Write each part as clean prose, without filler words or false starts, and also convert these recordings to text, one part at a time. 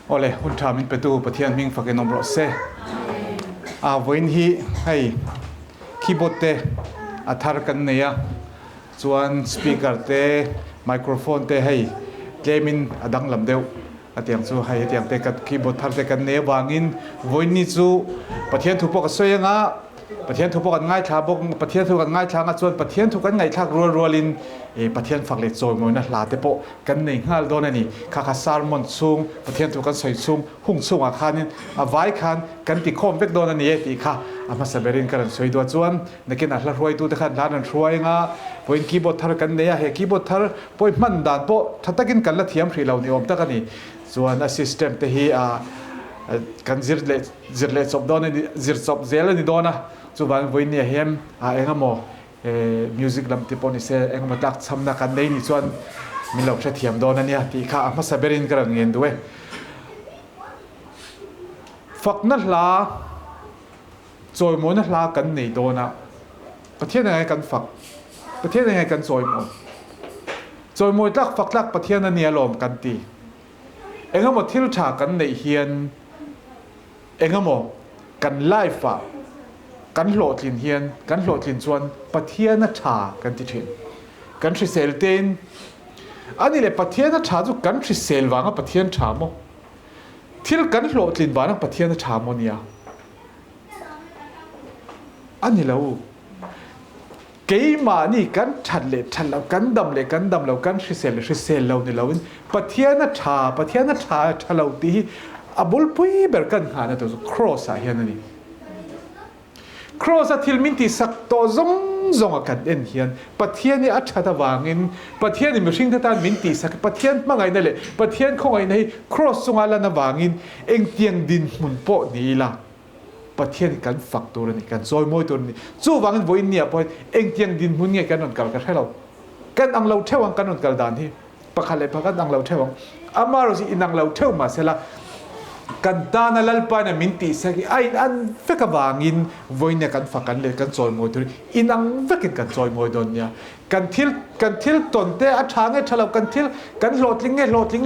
โอเลหุ่นทามินเป็ดตูปะเทียนมิงฟักเกนอมรอเซวันนี้ให้คีย์บอร์ดเตอัธารกันเนี่ยส่วนสปีกเกอร์เตไมโครโฟนเตให้เจมินอดังลำเดียวอาทิตย์สู้ให้อาทิตย์เตกับคีย์บอร์ดทาร์เตกันเนี่ยวางินวันนี้สู้ปะเทียนถูกปกสวยงาปะเทียนถูกปกง่ายชาบกปะเทียนถูกง่ายชางส่วนปะเทียนถูกกันง่ายชารัวลินปะเทียนฝักเล็ดโจยมวยนะลาเตโปกันในห้าโดนนี่ข้าข้าซาร์มอนซุงปะเทียนถูกกันใส่ซุงหุ่งซุงอาคารนี่ไว้คันกันติดโคมเวกโดนนี่ตีข้ามาเสบรินกันสวยตัวจวนนักกินอัลรวยตัวเด็กด้านรวยงาพอยคีย์บอร์ดทาร์กันเนี่ยเฮคีย์บอร์ดทาร์พอยมันด่านโปถ้าตะกินกันละเทียมฟรีเราเนี่ยอมตะกันนี่ส่วนแอสซิสแตนต์เตฮีกันซิร์เลจบโดนนี่ซิร์จบเซลนี่โดนนะส่วนวันนี้เห็นเองก็มอมิวสิกลำที่ปนิเซเองมาตักทำนักกันได้นี่ส่วนมีเราใช้เทียมโดนนั่นเนี่ยที่ข้ามาเสบรินกันเงินด้วยฝักนั่นละจอยมวยนั่นละกันนี่โดนนะประเทศยังไงกันฝักประเทศยังไงกันจอยมวยตักฝักตักประเทศนั้นเนี่ยลมกันตีเองก็มาที่รู้จักกันในเฮียนเองก็มากันไล่ฝักกันโหลดลินเฮียนกันโหลดลินส่วนประเทศนัชชากันที่ถิ่นกันทริเซลเตนอันนี้เลยประเทศนัชชาจุกันทริเซลวางประเทศชาโมที่กันโหลดลินวางประเทศนัชชาโมเนี่ยอันนี้แล้วเกี่ยมานี่กันชัดเลยชัดแล้วกันดำเลยกันดำแล้วกันทริเซลแล้วนี่แล้วประเทศนัชชาชัดแล้วที่อับุลปุยเบอร์กันหานะตัวครอสเฮียนนี่ครอสที่มินที่สักตัวซงกันเอ็นเฮียนประเทศนี้อัจฉริยะวางินประเทศนี้มีสิ่งที่ตานมินที่สักประเทศมาไงนั่นแหละประเทศของไงนี่ครอสซงอะไรนะวางินเอ็งเตียงดินมุนโปนี่ล่ะประเทศกันฝักตัวนี้กันซอยมวยตัวนี้จู่วางินวันนี้พอเอ็งเตียงดินมุนเนี่ยกันนนกันให้เรากันอังเราเท่ากันนนกันดานที่ประคันเลยประกันอังเราเท่าอามาเราสิอินังเราเท่ามาเสละกันตานาลัลปานะมินติสักไอ้อันเฟกบางินวันนี้กันฝักกันเลยกันจอยมวยตัวนี้อินังเฟกินกันจอยมวยตัวนี้กันทิลตนเตะอัชางเงฉลากันทิลกันโหลดลิง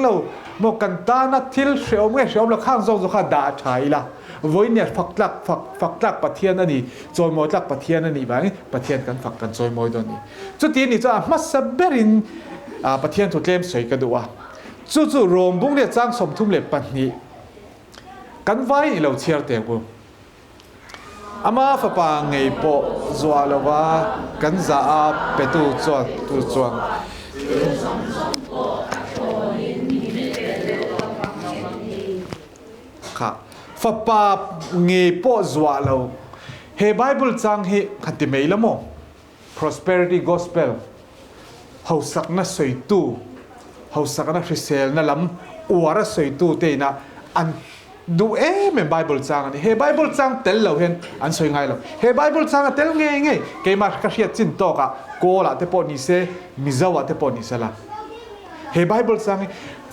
เราโมกันตานาทิลเสียวเราข้างซองสุขาด่าชายละวันนี้ฝักลักประเทศนั่นนี่จอยมวยลักประเทศนั่นนี่บ้างประเทศกันฝักกันจอยมวยตัวนี้จุดที่นี่จะมาสับเบรินประเทศถูกเล่มสวยกันดูว่าจู่โรมบุ้งเรียจ้างสมทุ่มเล็บปันนี้กันไว้เราเชียร์เตะกูอามาฝรั่งไงโปจัวเราว่ากันจะไปตู้จวนค่ะฝรั่งไงโปจัวเราเฮไบเบิลจังเฮขัดที่ไม่ละมั้ง prosperity gospel เขาสักนัดสวยตู้เขาสักนัดคริสเตียนนั่นล้ำอวดสวยตู้เตนะอันดูเหมือนไบเบิลจังนี่เฮ้ไบเบิลจังเตลเราเห็นอันสวยงามเราเฮ้ไบเบิลจังเตลไงเกี่ยมาคาเชียจินโตกะโกละเตปอนิเซมิซาวะเตปอนิเซละเฮ้ไบเบิลจัง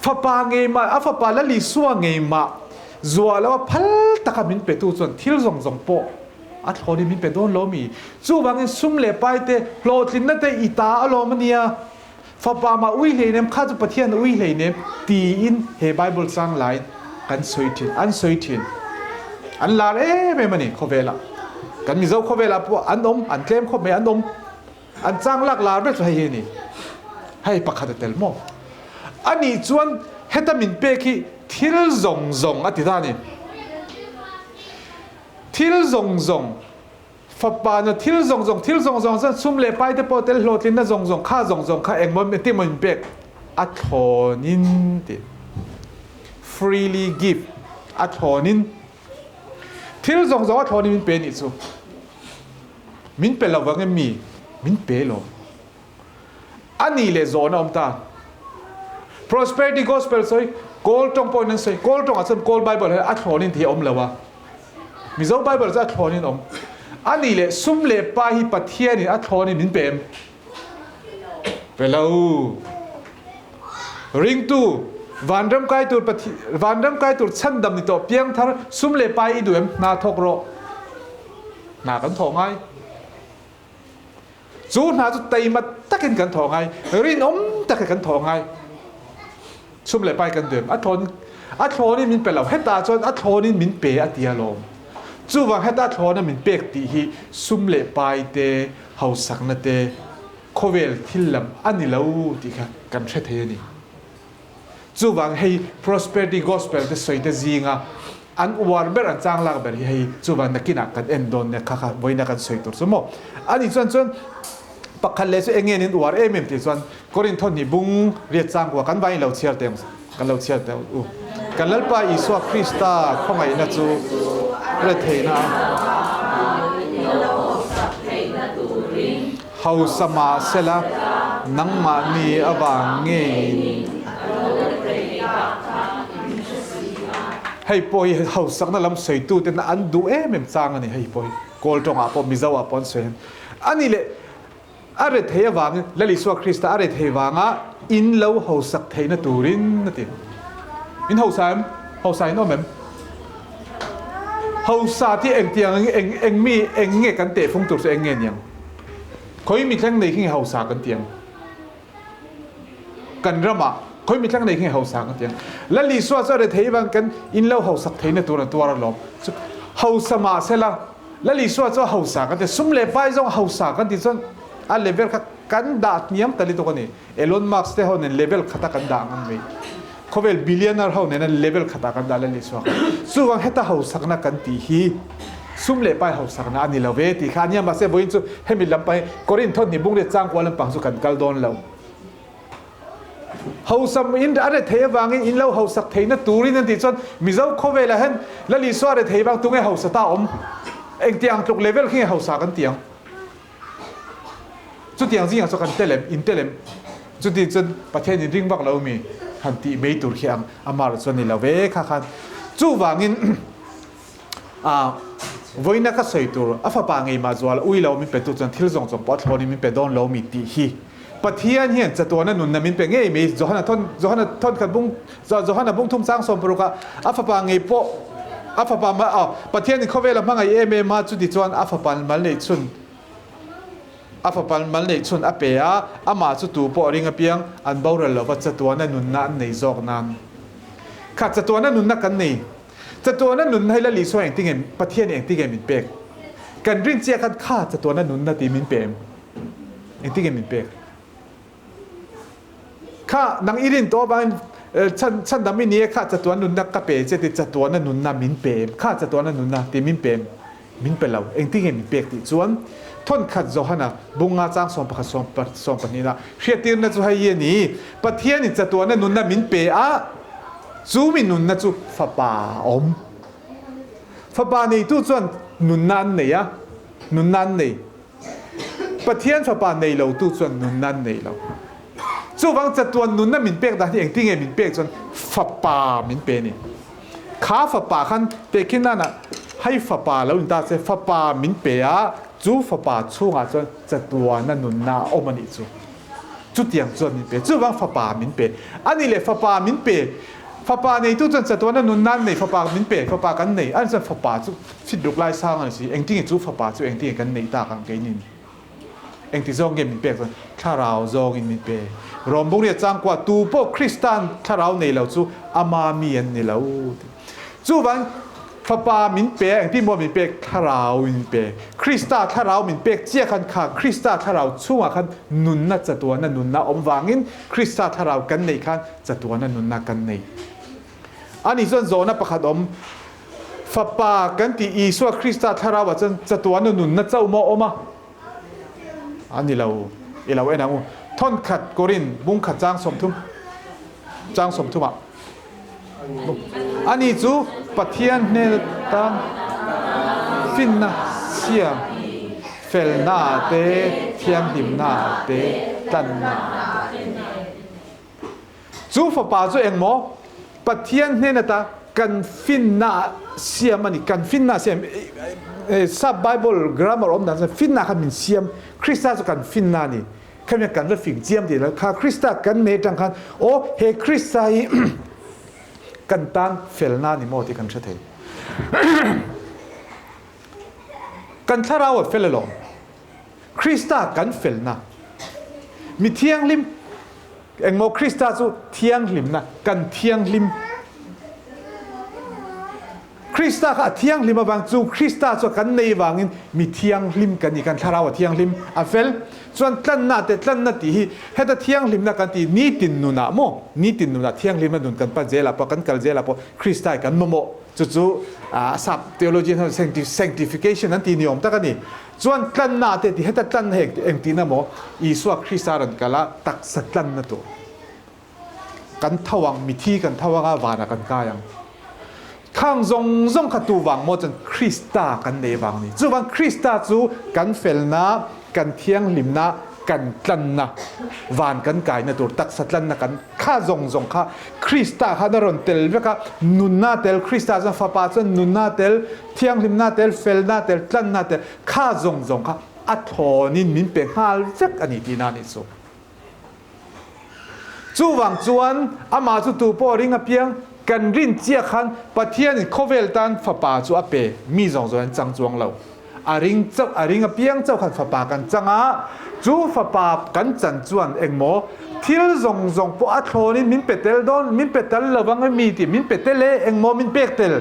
ฟ้าปางไงมาฟ้าปาละลิสัวไงมาจัวแล้วว่าพัลตะกามินเปตูส่วนทิลซงโปอัดโหดิมินเปโดนโลมีจู่บางซุ่มเล่ไปเตโหลดลินนั่นเตอีตาอโลมันเนี่ยฟ้าปามาอุ้ยเลยเนี่ยข้าจะประเทศอุ้ยเลยเนี่ยตีอินเฮ้ไบเบิลจังไลกันสวยทิ้งอันสวยทิ้งอันลาไม่มันนี่เขาเวลากันมีเจ้าเขาเวลาพวกอันอันเต็มเขาไม่อันอันจ้างลักลาไม่ใช่นี่ให้ประคัดเตลโมอันนี้ชวนเฮตามินเปกี้ทิลซงอธิษฐานนี่ทิลซงฟ้าปานทิลซงซึ่งซุ่มเล่ไปแต่พอเตลโหลดลินน่ะซงข้าข้าเองมันที่มันเปกอัดโหนินติfreely give อัฐอนินที่เราส่งอัฐอนินมินเป็นอีกสุมินเป็นเราว่าไงมีมินเป็นหรออันนี้เลยโซนอมตา prosperity gospel สวย gold ตรงปอยนั้นสวย gold ตรงอัศน gold bible อัฐอนินที่อมเลยวะมีเจ้า bible จะอัฐอนินอมอันนี้เลยซุ่มเล่ไปที่ประเทศนี่อัฐอนินมินเป็นเราริงตู้วันรำไกตัวชั้นดำนี่ตัวเพียงทาร์ซุ่มเล่ไปอีดูเอ็มนาทกโรนากันทองไงจูนาจุดไตมาตะกินกันทองไงรินอมตะกินกันทองไงซุ่มเล่ไปกันเดิมอัฐอน อัทโลนี่มินเป็นเราเฮตาจนอัทโลนี่มินเปอติอาลมจู่วังเฮตาอัทโลนั่นมินเปกตีฮีซุ่มเล่ไปเตเฮาสักนั่นเตโคเวลทิลลำอันนี้เราที่กันเชเทนี่จู่วังให้ prosperity gospel เตสวยเตจีงาอันวาร์เบอร์อันจางลักเบอร์ให้จู่วังนักกินกันเอ็นโดนเนี่ยค่ะไว้นักกันสวยตัวสมมติอันนี้จนปักขันเลสเองเงินวาร์เอ็มที่จนกอรินทอนนี่บุ้งเรียกจางกว่ากันไว้เราเชียร์เต็มกันเราเชียร์เต็มกันแล้วไปอิสวาคริสต์ข้องไงนะจู่เรเทนะเฮาสมาเซลานังมานีอวังเงให้ปอยเฮาสักนั่นลำสวยตู้แต่อันดูเมมจางอันนี้ให้ปอยกอลตรงอาปอมิซาวอาปอนเซนอันนี้เลยอะไรเทียวังและลิสวาคริสต์อะไรเทียวังอินเลวเฮาสักเทียนตูรินนั่นเองอินเฮาสายโน้มเมมเฮาสาที่เองเตียงเองมีเองเงี้ยกันเตะฟงตุกเองเงี้ยยังเขามีทั้งในที่เฮาสากันเตียงกันระมาเขามีทั้งในที่เฮาสากันเตียงและลิสวาจะได้เทียวังกันอินเลวเฮาสักเทียนตัวละลมเฮาสมาเสละและลิสวาจะเฮาสากันเตียสุ่มเล่ไปจงเฮาสากันที่จนอันเลเวลกันดาดนิยมตลิตัวนี้เอลอนมาร์กส์เตฮอนเลเวลขัดกันด่างอันนี้เขาเป็นบิลเลียนเนอร์เขาเนี่ยเลเวลขัดกันด่าเลยลิสวาส่วนเฮต้าเฮาสักนักกันที่ฮีสุ่มเล่ไปเฮาสักนักอันนี้เราเวทีข้านี่มาเสียบ่อยจุเฮมิลลัมไปกอรินทอนนี่บุ้งเด็ดจ้างกว่าลำปังสุกันกัลดอนเราเฮาสัมอินอะไรเทียบางอินเราเฮาสักเทียนตูรินันที่จนมิเจ้าเขาเวลาเห็นแล้วลิสวาอะไรเทียบางตุ้งเฮาสตาอมเองเตียงตุกเลเวลที่เฮาสักกันเตียงจุดอย่างที่อย่างสกันเตลมอินเตลมจุดที่จนประเทศนี้ริงบักเรามีฮันตีไม่ตุรกีอามาร์ส่วนนี้เราเวค่ะค่ะจู่วางินวันนักสอยตัวอาฟ้าปางไงมาจวลอุ้ยเรามีเป็นตัวจนที่ส่งปัตโลนี่มีเป็นดอนเรามีตีฮีประเทศนี้จะตัวนั้นนุ่นนั้นมีเป็นไงมีจอฮันทอนขัดบุ้งจอฮันบุ้งทุ่มสร้างสมปรุกะอาฟ้าปางไงโปอาฟ้าปางมาประเทศนี้เขาเวลามาไงมาจุดที่จวนอาฟ้าปางมาเลยชุนอาฟปันมันเลยชนอาเปียอามาจุดตัวปอริงอเปียงอันบ่าวเรลว่าจะตัวนั้นนุนนั่นในจอกนั้นขัดจะตัวนั้นนุนนักกันนี่จะตัวนั้นนุนให้ละลิสวยเองที่เงินประเทศเองที่เงินมินเปกกันริ้นเจียกันข้าจะตัวนั้นนุนนาตีมินเปมเองที่เงินมินเปกข้านังอิรินตัวบางฉันดำมินี้ข้าจะตัวนุนนักกะเปจะติดจะตัวนั้นนุนนามินเปมข้าจะตัวนั้นนุนนาตีมินเปมมินเปล่าเองที่เงินมินเปกติส่วนทนขัดโจฮนะบุงอาจางส่งประส่งปนิละเชียตีนนั่นจะให้ยันนี่ประเทศนี่จะตัวนั้นนุนน่ะมินเปอะจูมินุนนั่นจูฟ้าป่าอมฟ้าป่านี่ตู้ส่วนนุนนั่นเนี่ยนุนนั่นนี่ประเทศฟ้าป่าในเราตู้ส่วนนุนนั่นในเราจู่วังจะตัวนุนน่ะมินเปกแต่ที่เองที่ไงมินเปกส่วนฟ้าป่ามินเปนี่ข้าฟ้าป่าขันเปกินนั่นน่ะให้ฟ้าป่าแล้วอินตาเซฟ้าป่ามินเปอะจูฟ้าป่าช่วงอาจจะตัวนั้นนุนนาอมันอีจูจุดอย่างจวนมินเปจูวังฟ้าป่ามินเปอันนี้เลยฟ้าป่ามินเปฟ้าป่าในตู้จนจะตัวนั้นนุนนั่นในฟ้าป่ามินเปฟ้าป่ากันในอันจะฟ้าป่าจูฟิดดุกไล่สร้างอะไรสิเองที่จูฟ้าป่าจูเองที่กันในตากันเกนินเองที่จงเงินมินเปถ้าเราจงเงินมินเปรวมบุรีจ้างกว่าตูโปคริสตันถ้าเราในเราจูอามามีอันในเราจูวังฟ้าป่ามินเปกที่มัวมินเปกถ้าเรามินเปกคริสต์ถ้าเรามินเปกเจ้าขันขาคริสต์ถ้าเราช่วงขันนุนนัดจะตัวนั้นนุนนัดอมวางินคริสต์ถ้าเรากันในขันจะตัวนั้นนุนนัดกันในอันนี้ส่วนโซนประคัดอมฟ้าป่ากันที่อีส่วนคริสต์ถ้าเราจะตัวนั้นนุนนัดจะอุโมอมาอันนี้เราเอเราเอ็นังท่อนขัดกรินบุ้งขัดจ้างสมทุมอ่ะอันนี้จูปะเทียนเนตังฟินนาเซียเฟลนาเตเทียมดิมนาเตตันนาจูฟ้าป่าจูเองโมปะเทียนเนนตากันฟินนาเซียมันนี่กันฟินนาเซียมซับไบเบิลกราฟเมอร์อมนั้นฟินนากันมินเซียมคริสต์จะกันฟินนานี่แค่เมียกันแล้วฟิงเจียมดีแล้วข้าคริสต์กันเนจังคันโอ้เฮคริสต์กันตันเฟลนานี่โมที่กันเฉยกันถ้าเราเฟลลงคริสต์กันเฟลนามีเทียงลิมเองโมคริสต์จูเทียงลิมนะกันเทียงลิม คริสต์ก็เที่ยงลิมบางจูคริสต์จะกันในวางอินมีเที่ยงลิมกันนี่กันทาราวเที่ยงลิมอ่ะเฟลส่วนตั้นนาเตตั้นนาตีเฮตเที่ยงลิมนักกันตีนี่ตินนุนะโมนี่ตินนุนะเที่ยงลิมนันดุนกันปัจเจลาปกันกัลเจลาปคริสต์กันโมจู่ศัพท์ theology นั่น sanctification นั่นตีนิยมตะกันนี่ส่วนตั้นนาเตที่เฮตตั้นเฮกเอ็งตีนะโมอีสวคริสต์รันกันละตักสัตตั้นนะตัวกันทวังมิธีกันทวังวานากันกายังข้างซงขัดตัววังโมจนคริสตากันในวังนี้จู่วังคริสตาจู่กันเฟลนากันเที่ยงลิมนากันตันนะวานกันกายนะตัวตักสัตลันนะกันข้าซงข้าคริสตาข้าดรอนเตลเวกานุนนาเตลคริสตาจนฟ้าป่าจนนุนนาเตลเที่ยงลิมนาเตลเฟลนาเตลตันนาเตลข้าซงข้าอัทโหนินมินเป็นฮาลเวกอันนี้ที่นานิสุจู่วังจวนอามาจู่ตัวปอริงอเพียงกันรินเจียขันปะเทียนโคเวลตันฟ้าป่าจู่อเปมีจวนจังจวงเราอาริงอเพียงเจ้าขันฟ้าป่ากันจังอาจู่ฟ้าป่ากันจันจวนเองโมทิลซงปออัทโหนินมินเป็ดเตลดอนมินเป็ดเตลระวังไม่มีติมินเป็ดเตลเองโมมินเป็ดเตล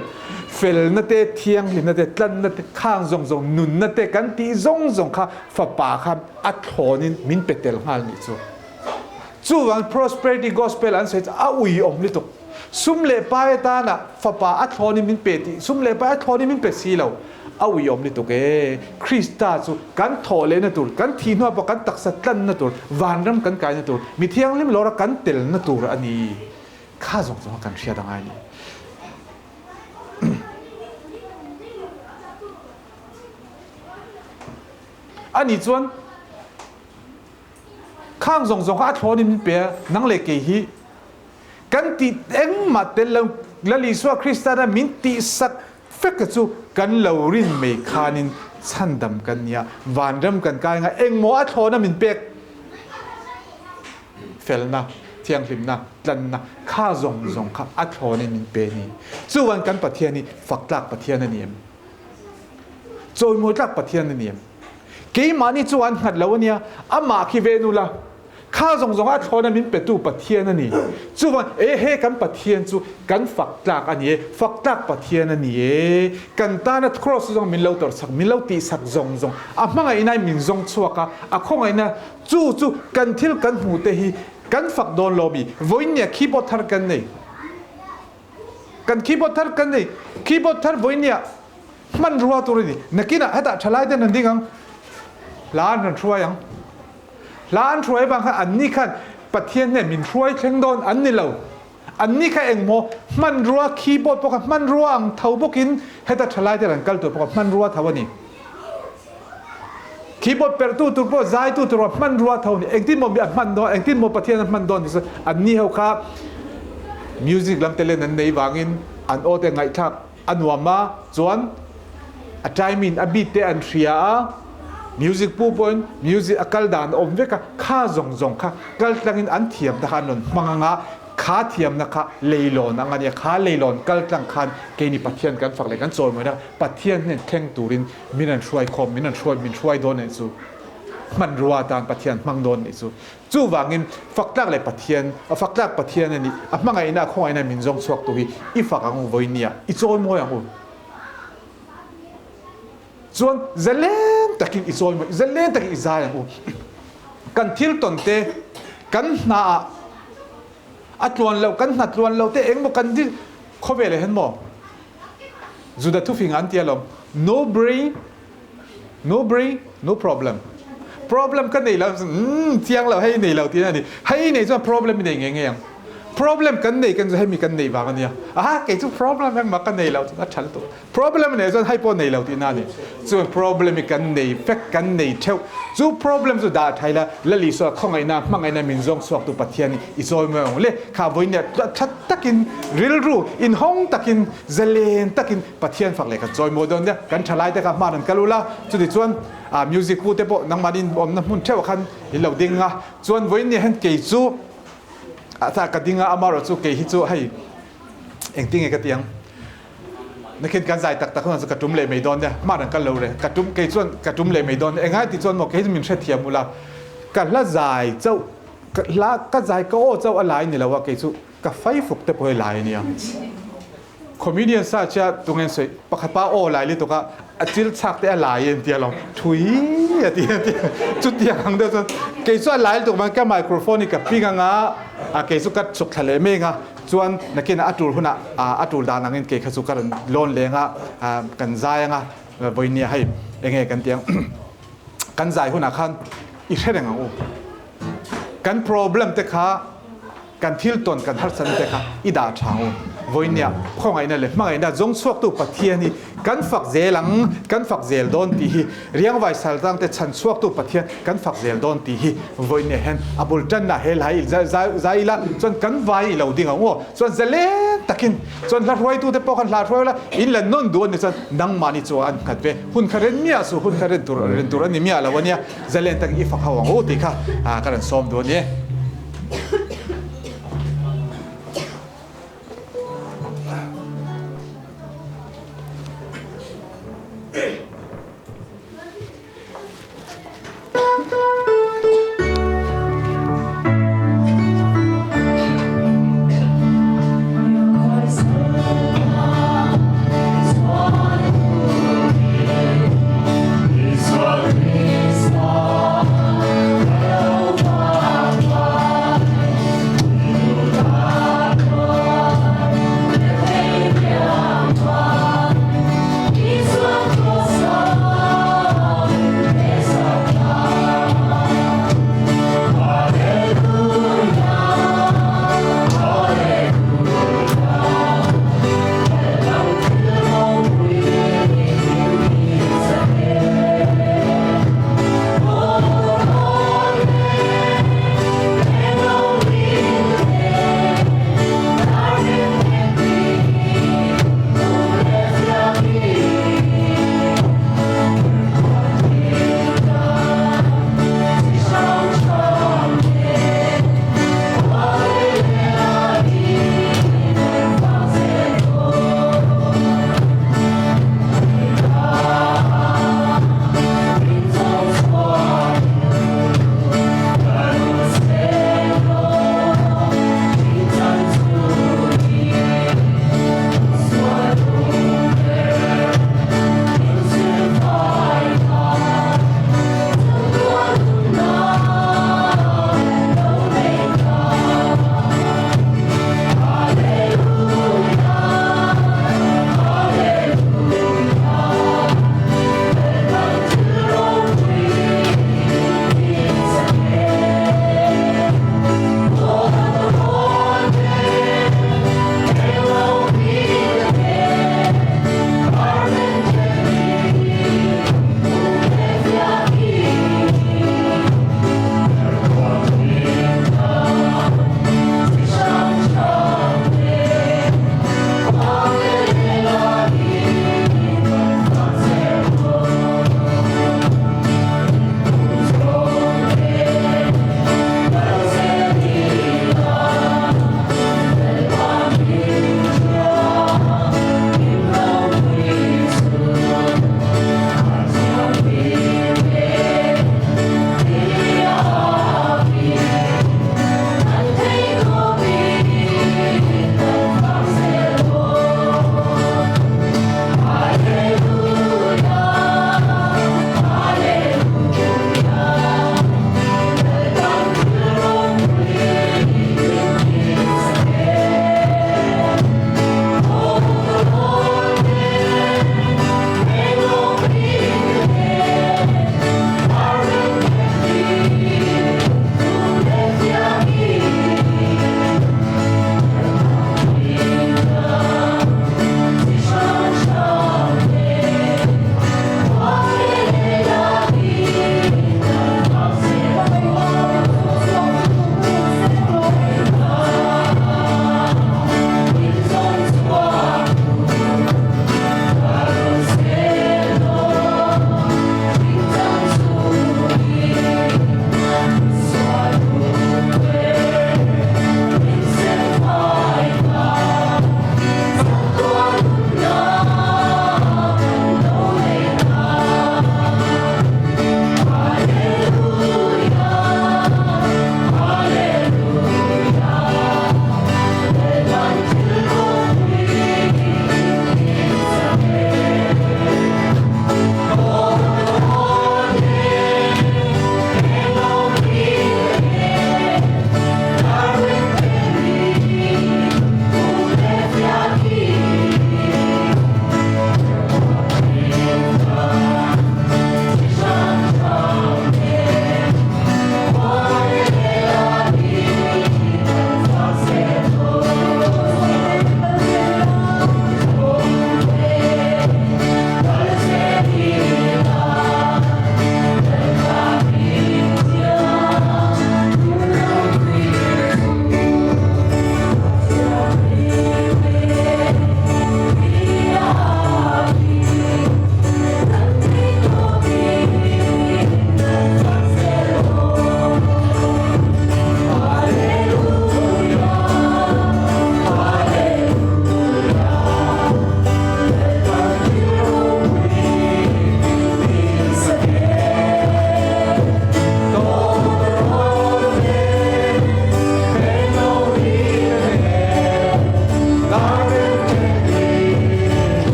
เฟลนัตเตเทียงลินัตเตตันนัตเตข้างซงนุนนัตเตกันตีซงข้าฟ้าป่าขันอัทโหนินมินเป็ดเตลฮาลนิจู่วัน prosperity gospel อันเสร็จอาอุยอมลิตุซุมเล่ไปตาน่ะฟ้าป่าอัทโหนินมินเป็ดซุมเล่ไปอัทโหนินมินเป็ดสีเหล่าอาวิยมนี่ตัวเก๋คริสต์จูกันโถเลนตัวกันทีนัวปกันตักสัตลันนตัววานรำกันกายนตัวมีเที่ยงลิมลอระกันเตลนตัวอันนี้ข้าส่งกันเชียดังไงนี่อันนี้ส่วนข้างส่งข้าโถนี่มันเปียนังเล็กเฮีกันตีเอ็งมาเตลแล้วลิสวาคริสต์นั้นมินตีสักเฟกจูกันเหล่ารินไม่ขานินชันดำกันเนี่ยวานรำกันกายงเอ็งโมอัทโหนะมินเป็กเฟลนะเที่ยงลิมนะตันนะข้าซงข้าอัทโหนี่มินเป็นี่จู่วันกันปะเทียนี่ฝักหลักปะเทียนนี่ยมโจยมวยหลักปะเทียนนี่ยมกี่มานี่จู่วันหัดแล้วเนี่ยอามาคิเวนุละข้าซงอัทโหนะมินเป็ดตู้ปะเทียนนี่จู่วันเฮ้กันปะเทียนจู่กันฝักหลักอันนี้ฝักหลักปะเทียนนี่กันตานะครอสซงมินเล่าตัวสักมินเล่าตีสักซงมังไงนายมินซงชัวกะคงไงนะจู่กันทิลกันหูเตหีกันฝักโดนโลบีวันนี้คีย์บอร์ดทัดกันนี่กันคีย์บอร์ดทัดกันนี่คีย์บอร์ดทัดวันนี้มันรัวตัวนี้นักกินอะให้ตัดฉลายเดินนั่นดิงังล้านนั่นช่วยยังล้านช่วยบางครั้งอันนี้ขั้นปะเทียนเนี่ยมินช่วยเชิงโดนอันนี้เราอันนี้แค่เองโมมันรัวคีย์บอร์ดปกติมันรัวอังเท่าพวกินให้ตัดฉลายเดินกันตัวปกติมันรัวเท่านี้คีย์บอร์ดเปิดตู้ตัวโปรใจตู้ตัวมันรัวเท่านี้เองที่โมมีอันมันโดนเองที่โมปะเทียนมันโดนที่สุดอันนี้เขาครับมิวสิกลำเตเลนในวางินอันโอเตไงทักอันว่ามาจวนอาจารย์มินอบิเตอันเชียมิวสิกปูปนมิวสิกอัลดานอมเวกะข้าซงข้ากัลตังอินอันเทียมตะขันนนมังงะข้าเทียมนะคะเลโลนอันนี้ข้าเลโลนกัลตังขันเกนิปะเทียนกันฝักเลยกันโจมเลยนะปะเทียนเนี่ยแข่งตูรินมินันช่วยคมมินันช่วยโดนไอ้ซูมันรัวตานปะเทียนมังโดนไอ้ซูจู่วางินฝักตักเลยปะเทียนฝักตักปะเทียนนี่มังไงนะคงไอ้นั่นมินซงสวกตัวฮีอีฝักอังวันเนี่ยอีโจมมวยอังส่วนเจเลนตะกินอิโซยมั้ยเจเลนตะกินอิซายังอูกันทิลตนเตกันนาอัตวันเรากันนัดวันเราเตเองบอกกันที่เขาเวลเห็นมั้ยจุดที่ทุกฟิงอันที่เรา no brain no problem กันไหนเราเที่ยงเราให้ไหนเราที่นั่นนี่ให้ไหนส่วน problem ไม่ได้ไงยัง problem กันไหนกันจะให้มีกันไหนบ้างกันเนี่ยเกี่ยวกับ problem แม่งมากันไหนเราที่นั่นฉันตัว problem เนี่ยส่วนให้พอไหนเราที่นั่นนี่ส่วน problem มีกันไหน fact กันไหนเท่าส่วน problem สุดาไทยละแล้วลิซ่าข้างไงนะมังไงนะมินซงสวกตัวปัทยานี่อิโซยเมืองเลยข้าววันเนี่ยชัดตะกิน real รู้อินห้องตะกินเจเลนตะกินปัทยานฝักเลยกันจอยโมเดิร์นเนี่ยกันฉลาดแต่กับมาดันกันรู้ละสุดที่ส่วนมิวสิกพูดแต่พอนังมาดินอมน้ำมันเท่ากันหินเหล่าดิ่งอ่ะส่วนวันเนี่ยเห็นเกยจูถ้ากระดิ่งอ่ะมาเราจูเกยฮิจูให้เอ็งติ้งเองกระดิ่งนักเขียนการใจตักคนนั้นกระจุมเลยไม่โดนเนี่ยมาดันกันเราเลยกระจุมเกยส่วนกระจุมเลยไม่โดนเองให้ที่ส่วนบอกเกยจะมีเชื่อเทียมมูลากันละใจเจ้าละก็ใจก็โอ้เจ้าอะไรนี่แหละว่าเกยจูกับไฟฟุกแต่พอไหลเนี่ย comedian sa cha tungen soi pakapa o lai li to ka achil chak te lai en tia long thui ati chu tia hang de ke so lai to man ka microphone ka pinga nga a ke su kat suk thale me nga chuan nakin atul huna atul da nangin ke khasu karan lon lenga kan zai nga boinia hai enge kan tiang kan zai huna khan I hrenga u kan problem te kha kan thil ton kan har san te kha I da thang voinia khongai na le mangai na jong chuak tu pathian ni kan fak zelang kan fak zel don ti hi riang vai sal tang te chan chuak tu pathian kan fak zel don ti hi voinia hen abul tan na hel hai zaila chon kan vai lo ding ngo chon zale takin chon la roi tu te pokan la roi la in la non don ni chon nang mani chu an khat ve hun kharen mia su hun kharen tur ani mia la wania zalen tak I fak hawang o ti kha karan som do ni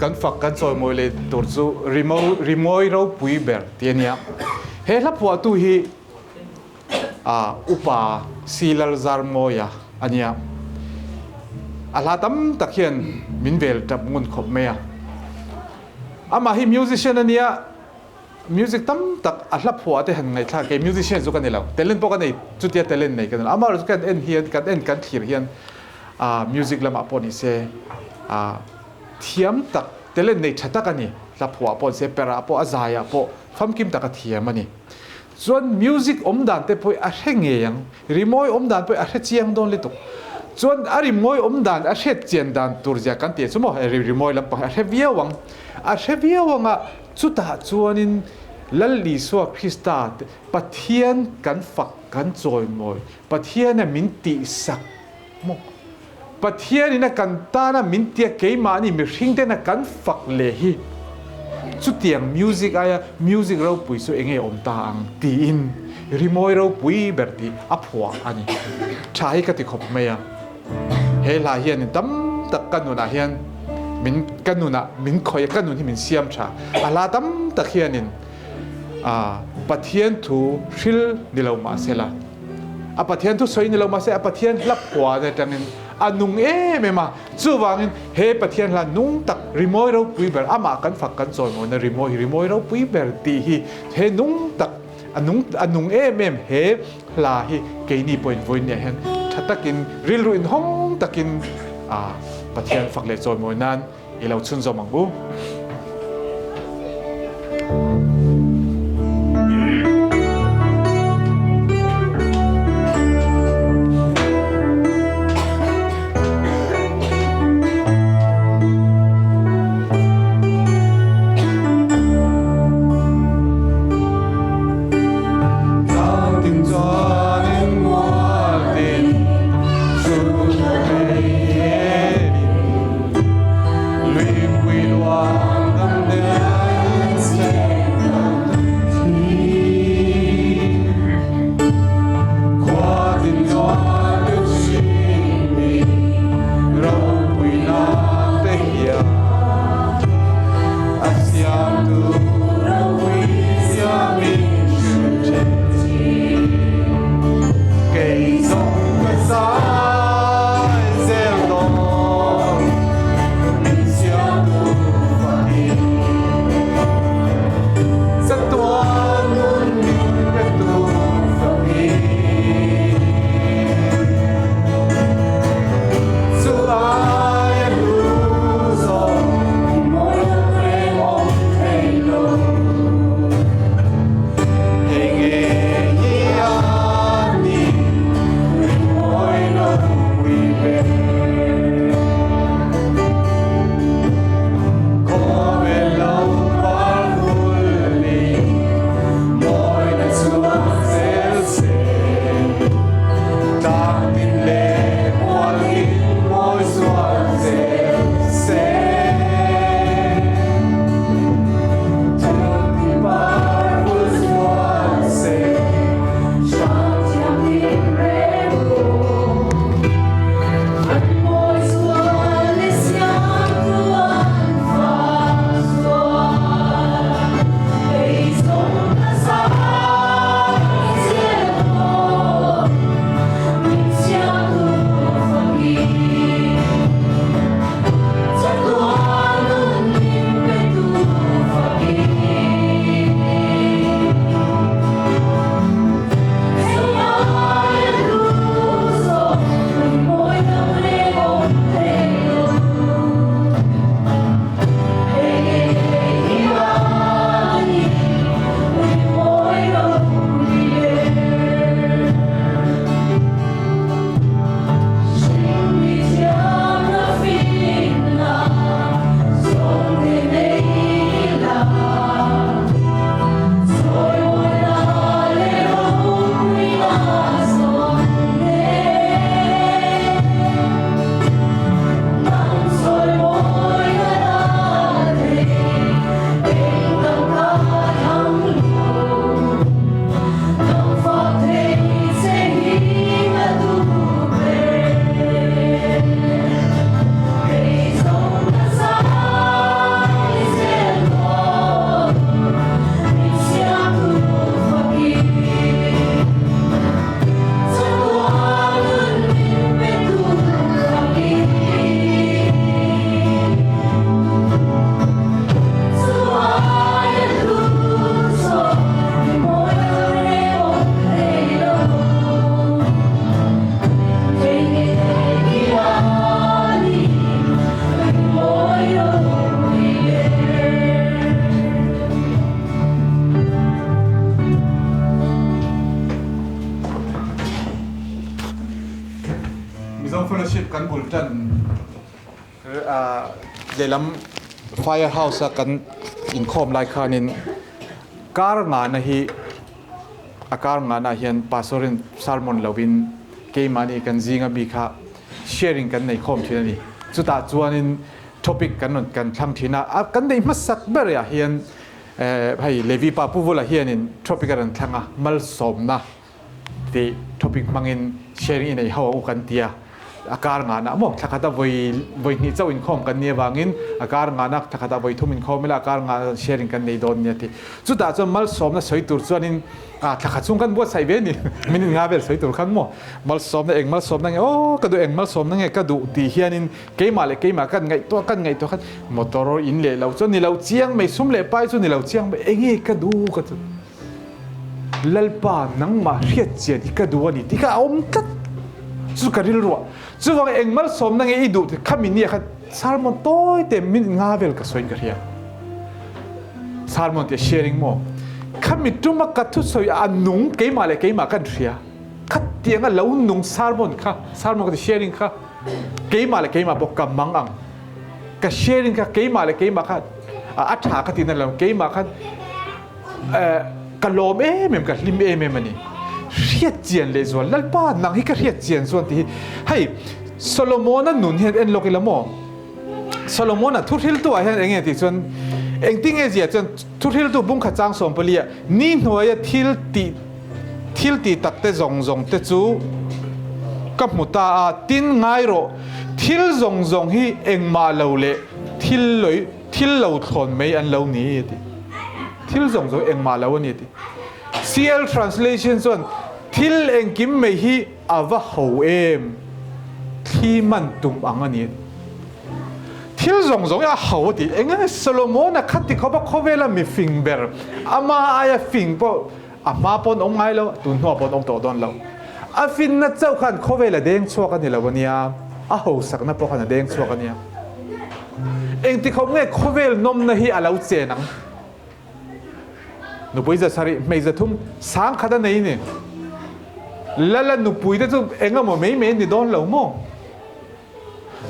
kan fak kan choi moi le tur chu remoi ro pui ber tiania he la phua tu hi upa silal zar moya ania ala tam takhian min vel tap ngun khop meya ama hi musician ania music tam tak ahla phua te han ngai thla ke musician zu kan elo talent po kan nei chutia talent nei kan ama ru kan en hian kan thlir hian music lama poni se thiam tak talent nei thata kan ni la phua pon se pera po azaya po famkim tak thiam ani chuan music dan te poi a henge yang rimoi dan poi a hre chiang don le tu chuan a rimoi dan a hre chen dan turja kan te chumo rimoi lam pa a hre viawang a chuta chuanin lalli suwa Krista Pathian kan fak kan choi moi Pathian a min ti sak mo Pathian ina kan ta na min tia keima ni mi hringte na kan fak le hi chu tiang music aya music ro pui so enge om ta ang ti in rimoi ro pui berti a phwa ani thai ka ti khop meya he la hian tam tak kanuna hian min kanuna min khoi kanun hi min siam tha ala tam tak hianin Pathian thu hril nilo ma sela Pathian thu soi nilo ma se Pathian lap khwa ne tangin anung mema chuwangin he Pathian la nung tak rimoi ro pui ber ama kan fak kan choi mo na rimoi ro pui ber ti hi he nung tak anung mem he la hi ke ni point voin ne hen thatakin ril ru in hong takin Pathian fak le choi mo nan ilo chun zo mangu Lui quy loa Mizo fellowship kan bulletin dalam firehouse kan inkhawm lai khanin kar ngana hi akar ngana hian pastorin sermon lovin ke mani kan zinga bi kha sharing kan nei khom thina ni chuta chuanin topic kan non kan thlang thina kan nei masak ber ya hian hai levi pa pu vola hianin topic kan thlanga mal somna ti topic mangin sharing in ei hawa kan tia akar ngana mo thakata voi ni chau in khom kan ne wangin akar ngana thakata voi thum in khom mela akar nga sharing kan nei don ne ti chuta chon mal somna soi tur chuanin thakha chung kan bo sai ve ni min nga ber soi tur khan mo mal somna eng mal somna nge ka du eng mal somna nge ka du ti hianin keima le keima kan ngai to khan motor in le lau chon ni lau chiang mai sum le pai chu ni lau chiang mai engi ka du ka chu lalpa nang ma riat chian ka du ani ti ka om tat chu karil ro chu wang eng mal som na nge i du khamin ni kha salmon toy te min nga vel ka soin ka ria salmon te sharing mo khamit tuma ka thu soi anung keima le keima kan ria khat tianga lo nung salmon ka sharing ka keima le keima bok ka mangang ka sharing ka keima le keima ka atha ka tin la keima ka ka lom mem ka lim mem ani riat chian le zon lalpa nang hi ka riat chian zon ti hai solomon nun hen en lokilamo solomon thu thil tu a hen enge ti chon eng ting e zia chon thu thil tu bung kha chang som polia ni hnoya thil ti takte zong te chu kap muta a tin ngai ro thil zong hi eng ma lo le thil lo thon mei an lo ni ti thil zong eng ma lo ni ti CL translation zon thil eng kim mei hi ava ho em thi man tum ang ani thil zong ya ho ti eng solomon a khat ti khoba khovela mi finger ama aya fing po ama pon ong ngai lo tun ho pon ong to don lo a fin na chau khan khovela deng chhuak ani lo wania a ho sak na po khan deng chhuak ania eng ti khom nge khovel nom na hi alo che nang nupui za sari mei za thum sang khada nei ni lala nupui de chu enga mo mei ni don lo mo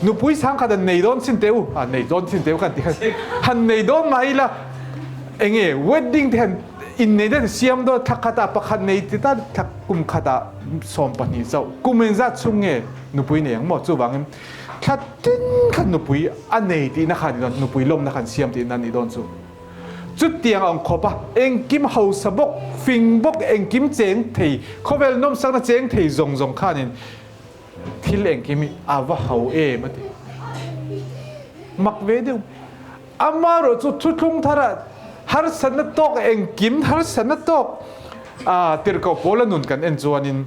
nupui sang khada nei don sin teu nei don sin teu kan ti han nei don mai la enge wedding then in nei de siam do thakata pakhat nei ti ta thak kum khata som pani chau kumen za chunge nupui ne mo chu bang thatin khan nupui anei ti na khan don nupui lom na khan siam ti nan ni don chu chút tiếng ông khopa anh kim hậu sabok phình bok anh kim chén thì khovel nom sang na chén thì rong khanin thil anh kim ava hậu mà thì mặc về đâu amaro chút thung thara har sanat tok anh kim har sanat tok tirko pola nun kan en chuanin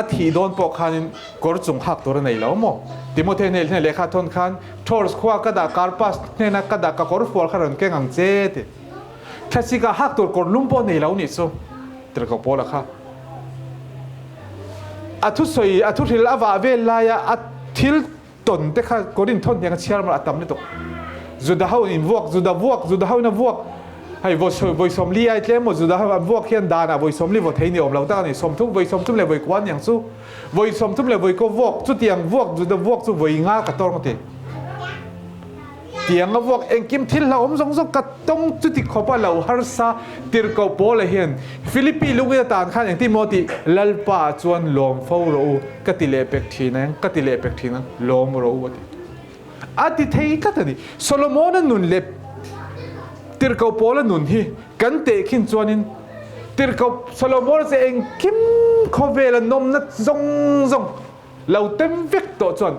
thi don po khanin kor chung hak tor nei lo mo Timothy ne lekha thon khan thors khwa ka da karpas ne na ka da ka kor for kharon ke ngang che ti thasika hak tor kor lumpo nei lo ni so tirko pola kha athu thil awa ve la ya athil ton te kha korin thon yang chiar ma atam ni to juda hau in vuak juda hau na vuak hay voi som li ai tlem mo juda hau vuak hian dana voi som li vo thei ni om lo ta ni som thum voi som thum le voi kwan yang su voi som thum le voi ko vuak chu tiang vuak juda vuak chu voi nga ka tor te tiang a vuak eng kim thil la om zong ka tong chu ti khopa lo har sa tir ko pol hian philippi lugi tan khan eng timothy lalpa chuan lom fo ro ka ti le pek thina lom ro wa ti ati thei ka tani solomon nun le tir ko pol nun hi kan te khin chuanin tir ko solomon se eng kim khovela nom na zong lo tem vek to chuan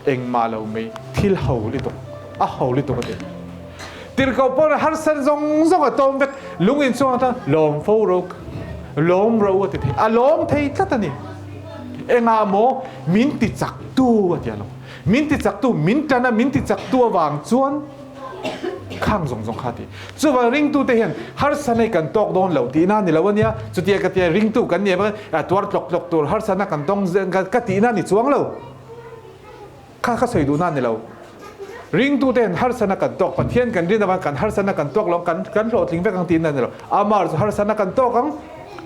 eng ma lo mei thil ho li to a ho li to ka te tir ko pol har san zong a tom vek lungin chuan ta lom fo ro lom ro wa ti a lom thei ka tani enga mo min ti chak tu wa ti lo min ti chak tu min ti chak tu wang chuan khang zong khati chu wa ring tu te hian har sanai kan tok don lo ti na ni lawania chu tia ka tia ring tu kan ne ba twar tlok tur har sana kan tong ka ti na ni chuang lo kha sei du na ni lo ring tu ten har sana kan tok pathian kan rin ba kan har sana kan tok lo kan ro tling ve kan ti na ni lo amar har sana kan tok ang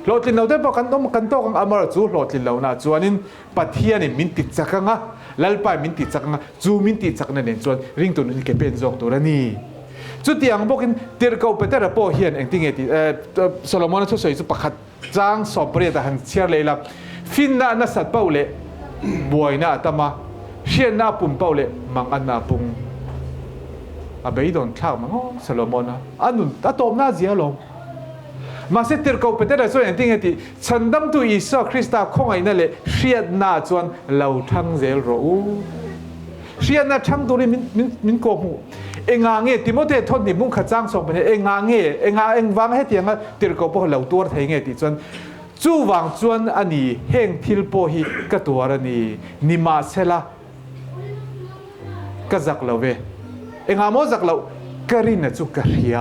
โหลดลินเราได้บอกกันต้องกันโตกันอามาจูโหลดลินเรานะจวนนี้ปัทยานี่มินติดจักงะลัลปายมินติดจักงะจูมินติดจักนั่นเองจวนริงตัวนี้เก็บเป็นจอกตัวนี้จุดที่ยังบอกกันเตอร์เกาไปแต่ละโปเฮียนเองที่เงี้ยที่โซโลมอนช่วยสุประคัดจางสอบเปรียดหันเชียร์เลยละฟินน่าสัตว์เป้าเล่บวยน่าตมาเชียร์น่าปุ่มเป้าเล่มังอันน่าปุ่มอาเบย์โดนข้าวมั้งโซโลมอนนะอันนู้นตาโตมน่าเสียลงมาเสด็จเกาไปแต่ละส่วนอย่างที่เงี้ยที่ฉันดำตัวอิสระคริสต์คงไอ้นั่นเลยเชียร์น่าจวนเราทั้งเซลรู้เชียร์น่าทั้งตัวนี้มินโกหูเองางเงี้ยติโมเตทนนี่มุ่งขัดจ้างส่งไปเนี่ยเองางเงี้ยเองวางให้เตียงอ่ะเตลโกพวกเราตัวไทยเงี้ยติจวนจู่วางจวนอันนี้เฮงทิลโปฮีกตัวอันนี้นิมาเซล่ากจักเราเวเองามจักเรากรินจุกเรีย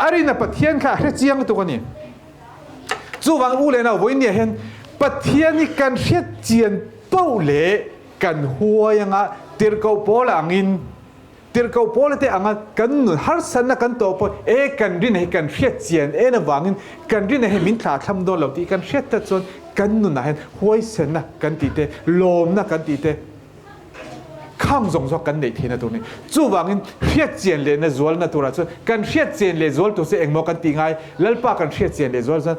อารินาปะเทียนค่ะเรื่องเจียงตัวนี้จู่วางอูเลนะวันนี้เห็นปะเทียนนี่กันเชียเจียนเป้าเล่กันหัวยังอ่ะเตลโกโปลังอินเตอร์เกาโพลเตอังกันนุนฮาร์สันนักกันโตพอกันรินให้กันเชียเจียนนะวางินกันรินให้มินทาทำโดนเหล่าที่กันเชียตัดส่วนกันนุนนะเห็นห้วยเซนนะกันตีเตลมนะกันตีเตข้างจงจกันเด็กทีนะตัวนี้จู่วางินเชียเจียนเลยนะจวลนะตัวละส่วนกันเชียเจียนเลยจวลตัวเสเองมอกันตีไงแล้วป้ากันเชียเจียนเลยจวลส่วน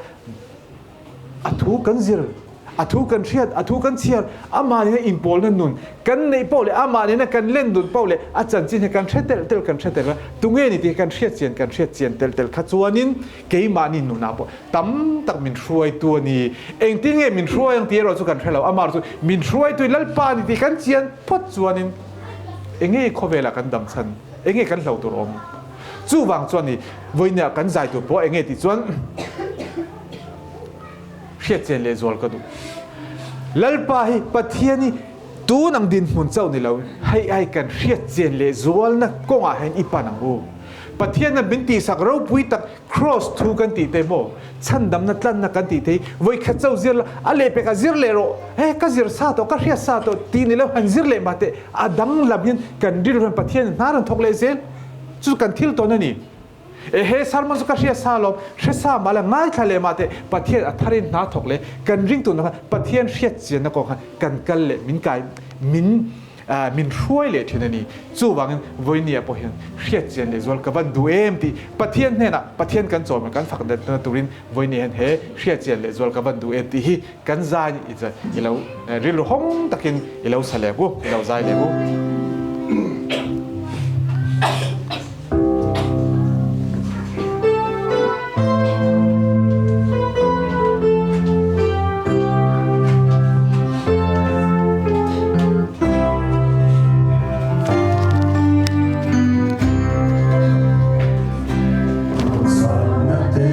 อัฐูกันซิร์อัฐูกันเชียดอัฐูกันเชียร์อามาเนี่ยอิมพอลนั่นนุ่นกันในเป้าเลยอามาเนี่ยกันเล่นดุนเป้าเลยอาจารย์จีนกันเชียดเตลกันเชียดเตลตรงนี้นี่ที่กันเชียดเจียนเตลขัดส่วนนี้เกี่ยมานี่นุ่นนะปะตั้มตักมินช่วยตัวนี้เองที่เนี่ยมินช่วยอย่างที่เราสุกันเชียดเราอามาสุมินช่วยตัวลัลปานี่ที่กันเจียนพอดส่วนนี้เองเนี่ยเขาเวลากันดำชันเองเนี่ยกันเหล่าตัวอมจู่วางส่วนนี้วันนี้กันใจตัวพอเองเนี่ยที่ส่วนเชียเจนเลซอลก็ดูลัลปาฮีปัทยานี่ตัวนังดินมุนเจ้านี่เราให้กันเชียเจนเลซอลนักกงอาเห็นอีปานังหูปัทยานั้นเป็นตีสักเราปุยตัก cross ทูกันตีเตโมฉันดำนัดลันนักกันตีเตไว้ขัดเจ้าซิร์ละอะไรเปกซิร์เลโรก็ซิร์ซาโตก็เชียซาโตตีนี่แล้วหันซิร์เลมาเตอดังลับยันกันดิรุนปัทยานารันทกเลเซลจุดกันทิลตัวนั่นนี่เฮ้สารมันสุขเชียซาลมเชียซามาแล้วง่ายทะเลมาเตปะเทียนอัธรินนาถกเลยกันริงตัวนะครับปะเทียนเชียเจียนนักกันกันเลยมินกายมินช่วยเลยทีนี้จู่วางวันนี้พอเห็นเชียเจียนเลยส่วนกับวันดูที่ปะเทียนเนี่ยนะปะเทียนกันโจมกันฝักเด็ดตัวรินวันนี้เห็นเฮ้เชียเจียนเลยส่วนกับวันดูที่กันใจอีจะอีเราริลห้องตะกินอีเราเสลบุอีเราใจเลยบุ Sept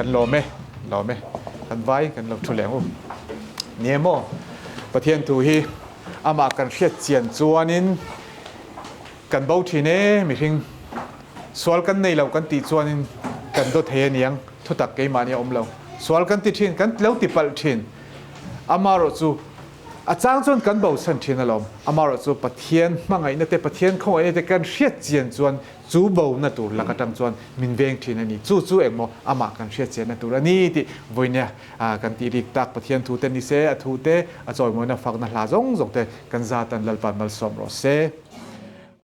กันรอไหมกันไว้กันเราทุเรศเนี่ยโมประเทศทูฮีอามากันเชียเจียนจวนนินกันเบาทีเน่มีทิ้งสวลกันในเรากันตีจวนนินกันโดเทียนยังทุตักเกมาเนี่ยเราสวลกันติทินกันเลี้ยวติปัลทินอามารจูอาจารย์จวนกันเบาสันทินอารมณ์อามารจูประเทศมังไงนั่นแต่ประเทศเขาไอ้แต่กันเชียเจียนจวนจูเบานั่นตัวหลักตั้งจวนมินเวงทินนี่จูเองโมอามากันเชียเจียนนั่นตัวนี่ที่วันเนี่ยกันตีริกตักประเทศทูเตนิเซทูเตอาจอยโมนักฟังนั่นลาจงแต่กันซาตันลัลปันมัลสมรสเซ